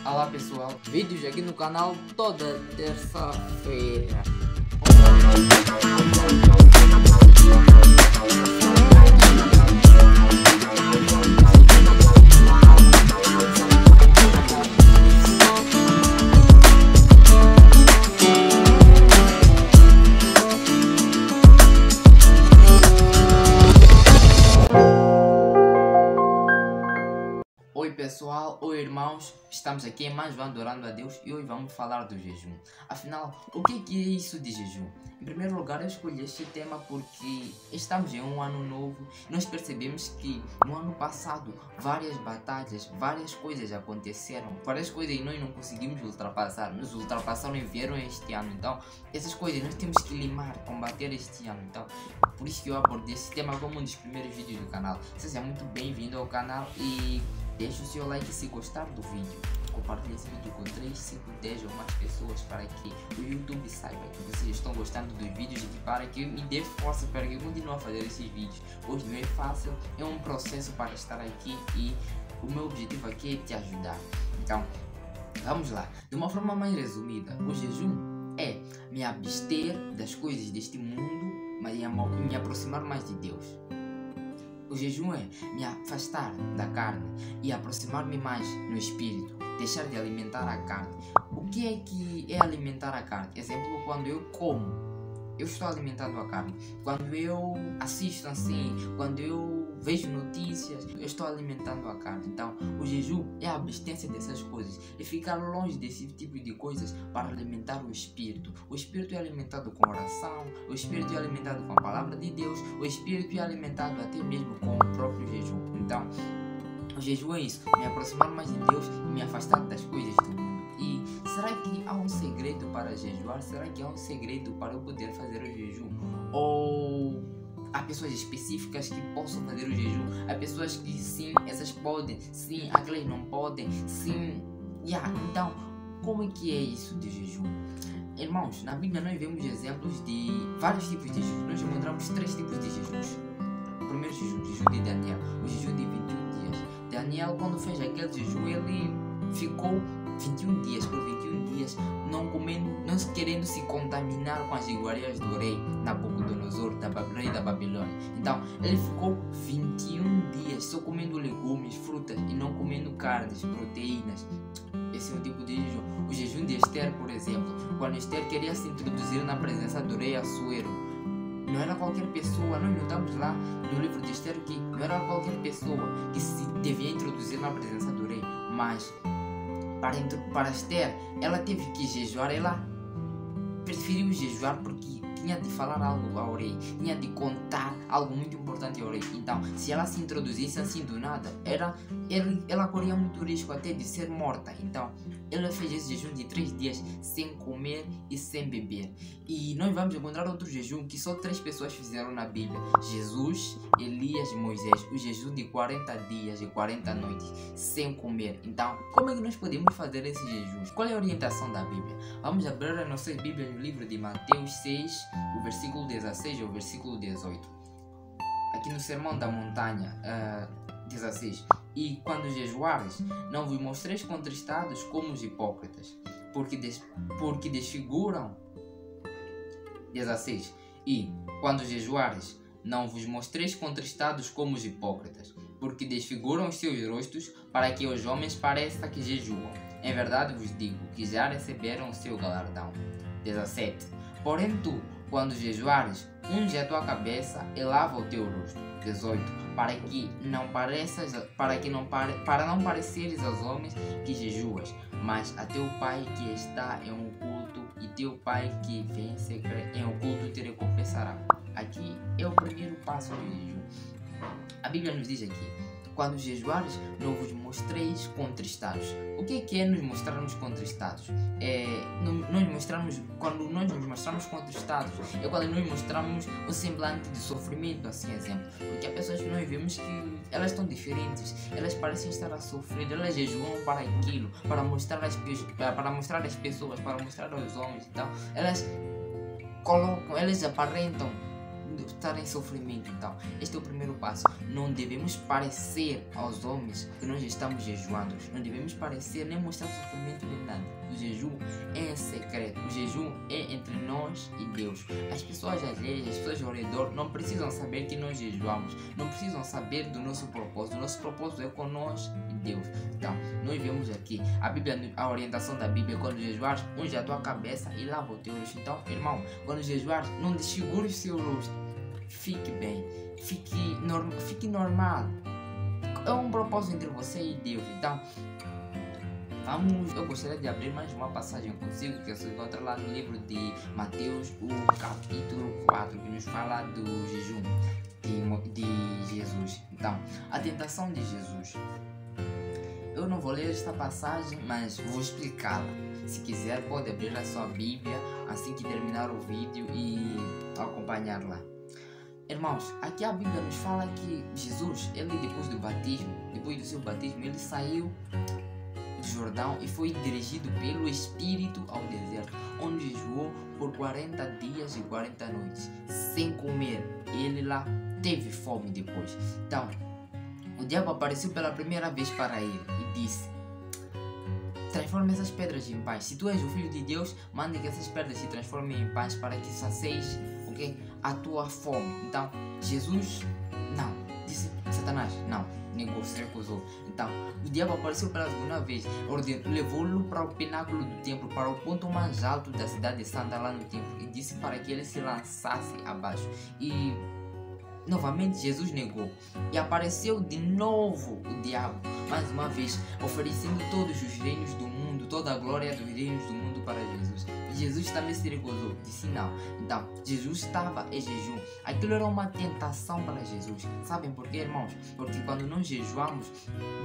Olá pessoal, vídeos aqui no canal toda terça-feira. Oi pessoal, oi irmãos, estamos aqui em mais um Adorando a Deus e hoje vamos falar do jejum. Afinal, o que é isso de jejum? Em primeiro lugar, eu escolhi este tema porque estamos em um ano novo e nós percebemos que no ano passado várias batalhas, várias coisas aconteceram, várias coisas e nós não conseguimos ultrapassar, nos ultrapassaram e vieram este ano. Então, essas coisas nós temos que limar, combater este ano. Então, por isso que eu abordei esse tema como um dos primeiros vídeos do canal. Seja muito bem-vindo ao canal e deixe o seu like se gostar do vídeo. Compartilhe esse vídeo com 3, 5, 10 ou mais pessoas para que o YouTube saiba que vocês estão gostando dos vídeos e para que me dê força para que eu continue a fazer esses vídeos. Hoje não é fácil, é um processo para estar aqui e o meu objetivo aqui é te ajudar. Então, vamos lá. De uma forma mais resumida, o jejum é me abster das coisas deste mundo, mas me aproximar mais de Deus. O jejum é me afastar da carne e aproximar-me mais no espírito, deixar de alimentar a carne. O que é alimentar a carne? Exemplo, quando eu como, eu estou alimentando a carne. Quando eu assisto assim, quando eu vejo notícias, eu estou alimentando a carne. Então, o jejum é a abstência dessas coisas e ficar longe desse tipo de coisas para alimentar o espírito. O espírito é alimentado com oração, o espírito é alimentado com a palavra de Deus, o espírito é alimentado até mesmo com o próprio jejum. Então, o jejum é isso, me aproximar mais de Deus e me afastar das coisas do mundo. E será que há um segredo para jejuar? Será que há um segredo para eu poder fazer o jejum? Ou há pessoas específicas que possam fazer o jejum? Há pessoas que sim, essas podem, sim, aquelas não podem, sim. Então, como é que é isso de jejum? Irmãos, na Bíblia nós vemos exemplos de vários tipos de jejum. Nós encontramos 3 tipos de jejuns. O primeiro jejum, o jejum de Daniel, o jejum de 21 dias. Daniel, quando fez aquele jejum, ele ficou 21 dias por 21 dias não comendo, não querendo se contaminar com as iguarias do rei Nabucodonosor, rei da Babilônia. Então ele ficou 21 dias só comendo legumes, frutas e não comendo carnes, proteínas. Esse é um tipo de jejum. O jejum de Esther, por exemplo, quando Esther queria se introduzir na presença do rei Assuero, não era qualquer pessoa, nós notamos lá no livro de Esther que não era qualquer pessoa que se devia introduzir na presença do rei, mas para Esther, ela teve que jejuar, ela preferiu jejuar porque tinha de falar algo ao rei, tinha de contar algo muito importante ao rei. Então, se ela se introduzisse assim do nada, ela corria muito risco até de ser morta. Então, ela fez esse jejum de 3 dias sem comer e sem beber. E nós vamos encontrar outro jejum que só 3 pessoas fizeram na Bíblia: Jesus, Elias e Moisés. O jejum de 40 dias e 40 noites sem comer. Então, como é que nós podemos fazer esse jejum? Qual é a orientação da Bíblia? Vamos abrir as nossas Bíblias no livro de Mateus 6, o versículo 16 ao versículo 18. Aqui no Sermão da Montanha, 16. E quando jejuares, não vos mostreis contristados como os hipócritas, porque desfiguram. 16. E quando jejuares, não vos mostreis contristados como os hipócritas, porque desfiguram os seus rostos, para que aos homens pareça que jejuam. Em verdade vos digo que já receberam o seu galardão. 17. Porém tu, quando jejuares, unge a tua cabeça e lava o teu rosto. 18. Para não pareceres aos homens que jejuas, mas a teu pai que está em oculto, e teu pai que vem em oculto te recompensará. Aqui é o primeiro passo do jejum. A Bíblia nos diz aqui: quando jejuares, não vos mostreis contristados. O que é nos mostrarmos contristados? Quando nós nos mostramos contristados, é quando nós mostramos um semblante de sofrimento, assim, exemplo. Porque há pessoas que nós vemos que elas estão diferentes, elas parecem estar a sofrer, elas jejuam para aquilo, para mostrar às pessoas, para mostrar aos homens. Então, elas aparentam estar em sofrimento. Então, este é o primeiro passo. Não devemos parecer aos homens que nós estamos jejuando. Não devemos parecer nem mostrar sofrimento nem nada. O jejum é em secreto. O jejum é entre nós e Deus. As pessoas alheias, as pessoas ao redor não precisam saber que nós jejuamos. Não precisam saber do nosso propósito. O nosso propósito é com nós e Deus. Então, nós vemos aqui a orientação da Bíblia: quando jejuares, unge a tua cabeça e lava o teu rosto. Então, irmão, quando jejuares, não desfigure o seu rosto. Fique bem, fique normal. É um propósito entre você e Deus. Então, eu gostaria de abrir mais uma passagem consigo, que se encontra lá no livro de Mateus, o capítulo 4, que nos fala do jejum de Jesus. Então, a tentação de Jesus. Eu não vou ler esta passagem, mas vou explicá-la. Se quiser, pode abrir a sua Bíblia assim que terminar o vídeo e acompanhar lá. Irmãos, aqui a Bíblia nos fala que Jesus, ele depois do seu batismo, ele saiu do Jordão e foi dirigido pelo Espírito ao deserto, onde jejuou por 40 dias e 40 noites, sem comer. Ele lá teve fome depois. Então, o diabo apareceu pela primeira vez para ele e disse: transforma essas pedras em pães. Se tu és o Filho de Deus, mande que essas pedras se transformem em pães para que sacies a tua fome. Então, Jesus não. Disse Satanás, não. Negou, se recusou. Então, o diabo apareceu pela segunda vez, levou-lo para o pináculo do templo, para o ponto mais alto da cidade santa lá no templo, e disse para que ele se lançasse abaixo. E novamente Jesus negou. E apareceu de novo o diabo, mais uma vez, oferecendo todos os reinos do mundo, toda a glória dos reinos do mundo para Jesus. E Jesus também se recusou, disse não. Então, Jesus estava em jejum. Aquilo era uma tentação para Jesus. Sabem por quê, irmãos? Porque quando nós jejuamos,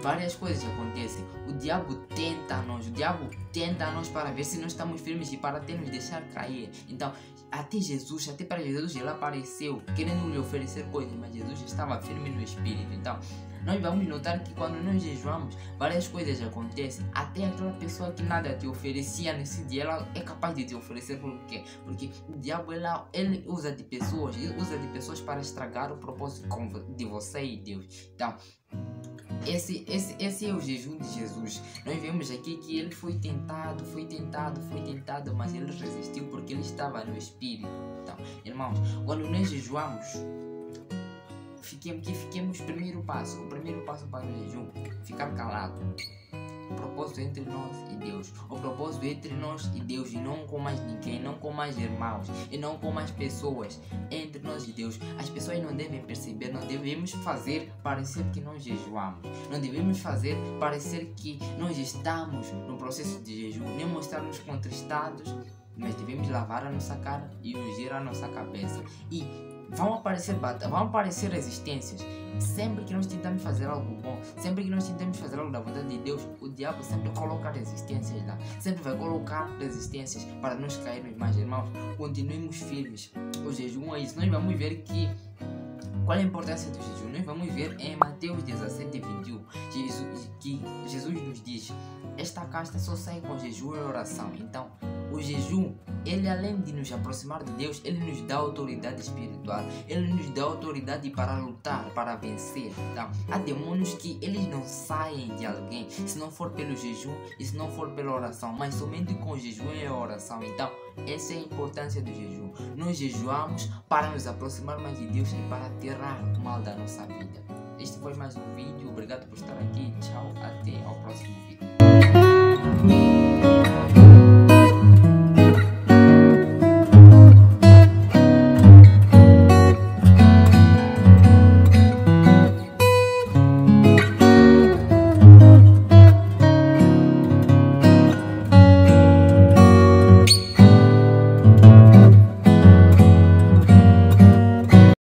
várias coisas acontecem. O diabo tenta a nós para ver se nós estamos firmes e para até nos deixar cair. Então, até para Jesus, ele apareceu querendo lhe oferecer coisas, mas Jesus estava firme no Espírito. Então, nós vamos notar que quando nós jejuamos, várias coisas acontecem. Até aquela pessoa que nada te oferecia nesse dia, ela é capaz de te oferecer. Por quê? Porque o diabo ele usa de pessoas para estragar o propósito de você e Deus. Então, esse é o jejum de Jesus. Nós vemos aqui que ele foi tentado, mas ele resistiu porque ele estava no Espírito. Então, irmãos, quando nós jejuamos, fiquemos o primeiro passo para o jejum: ficar calado. O propósito é entre nós e Deus. O propósito é entre nós e Deus, e não com mais ninguém, não com mais irmãos, e não com mais pessoas. É entre nós e Deus. As pessoas não devem perceber, não devemos fazer parecer que nós jejuamos. Não devemos fazer parecer que nós estamos no processo de jejum, nem mostrar-nos contristados, mas devemos lavar a nossa cara e ungir a nossa cabeça. E vão aparecer resistências. Sempre que nós tentamos fazer algo bom, sempre que nós tentamos fazer algo da vontade de Deus, o diabo sempre coloca resistências lá. Sempre vai colocar resistências para nós cairmos mais. Irmãos, continuemos firmes. O jejum é isso. Nós vamos ver que qual é a importância do jejum? Nós vamos ver em Mateus 17:21 que Jesus nos diz: esta casta só sai com jejum e oração. Então, o jejum, ele além de nos aproximar de Deus, ele nos dá autoridade espiritual. Ele nos dá autoridade para lutar, para vencer. Então, há demônios que eles não saem de alguém se não for pelo jejum e se não for pela oração, mas somente com o jejum e a oração. Então, essa é a importância do jejum. Nós jejuamos para nos aproximar mais de Deus e para tirar o mal da nossa vida. Este foi mais um vídeo. Obrigado por estar aqui. Tchau. Até ao próximo vídeo.